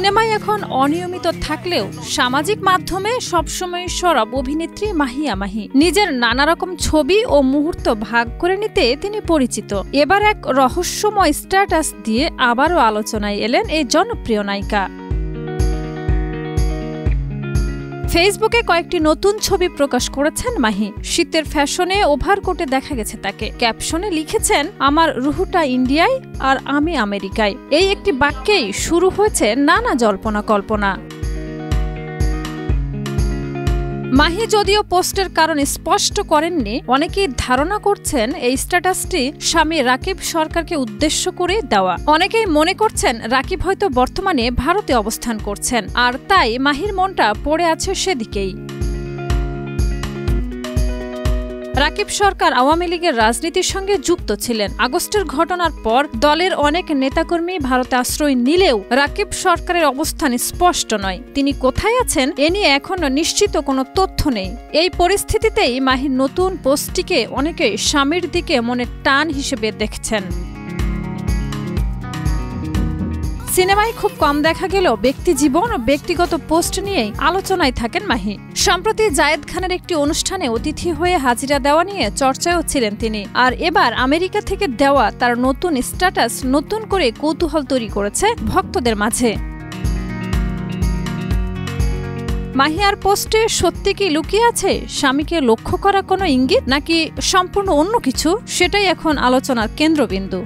সিনেমায় এখন অনিয়মিত থাকলেও সামাজিক মাধ্যমে সবসময় সরব অভিনেত্রী মাহিয়া মাহি। নিজের নানা রকম ছবি ও মুহূর্ত ভাগ করে নিতে তিনি পরিচিত। এবার এক রহস্যময় স্ট্যাটাস দিয়ে আবারও আলোচনায় এলেন এই জনপ্রিয় নায়িকা। ফেসবুকে কয়েকটি নতুন ছবি প্রকাশ করেছেন মাহি। শীতের ফ্যাশনে ওভারকোটে দেখা গেছে তাকে। ক্যাপশনে লিখেছেন, আমার রুহুটা ইন্ডিয়ায় আর আমি আমেরিকায়। এই একটি বাক্যেই শুরু হয়েছে নানা জল্পনা কল্পনা। মাহি যদিও পোস্টের কারণ স্পষ্ট করেননি, অনেকেই ধারণা করছেন এই স্ট্যাটাসটি স্বামী রাকিব সরকারকে উদ্দেশ্য করে দেওয়া। অনেকেই মনে করছেন রাকিব হয়তো বর্তমানে ভারতে অবস্থান করছেন, আর তাই মাহির মনটা পড়ে আছে সেদিকেই। রাকিব সরকার আওয়ামী লীগের রাজনীতির সঙ্গে যুক্ত ছিলেন। আগস্টের ঘটনার পর দলের অনেক নেতাকর্মী ভারতে আশ্রয় নিলেও রাকিব সরকারের অবস্থান স্পষ্ট নয়। তিনি কোথায় আছেন এ নিয়ে এখনো নিশ্চিত কোনো তথ্য নেই। এই পরিস্থিতিতেই মাহির নতুন পোস্টটিকে অনেকেই স্বামীর দিকে মনে টান হিসেবে দেখছেন। সিনেমায় খুব কম দেখা গেলেও ব্যক্তি জীবন ও ব্যক্তিগত পোস্ট নিয়েই আলোচনায় থাকেন মাহি। সম্প্রতি জায়েদ খানের একটি অনুষ্ঠানে অতিথি হয়ে হাজিরা দেওয়া নিয়ে চর্চায়ও ছিলেন তিনি। আর এবার আমেরিকা থেকে দেওয়া তার নতুন স্ট্যাটাস নতুন করে কৌতূহল তৈরি করেছে ভক্তদের মাঝে। মাহিয়ার পোস্টে সত্যি কি লুকিয়ে আছে স্বামীকে লক্ষ্য করা কোনো ইঙ্গিত, নাকি সম্পূর্ণ অন্য কিছু? সেটাই এখন আলোচনার কেন্দ্রবিন্দু।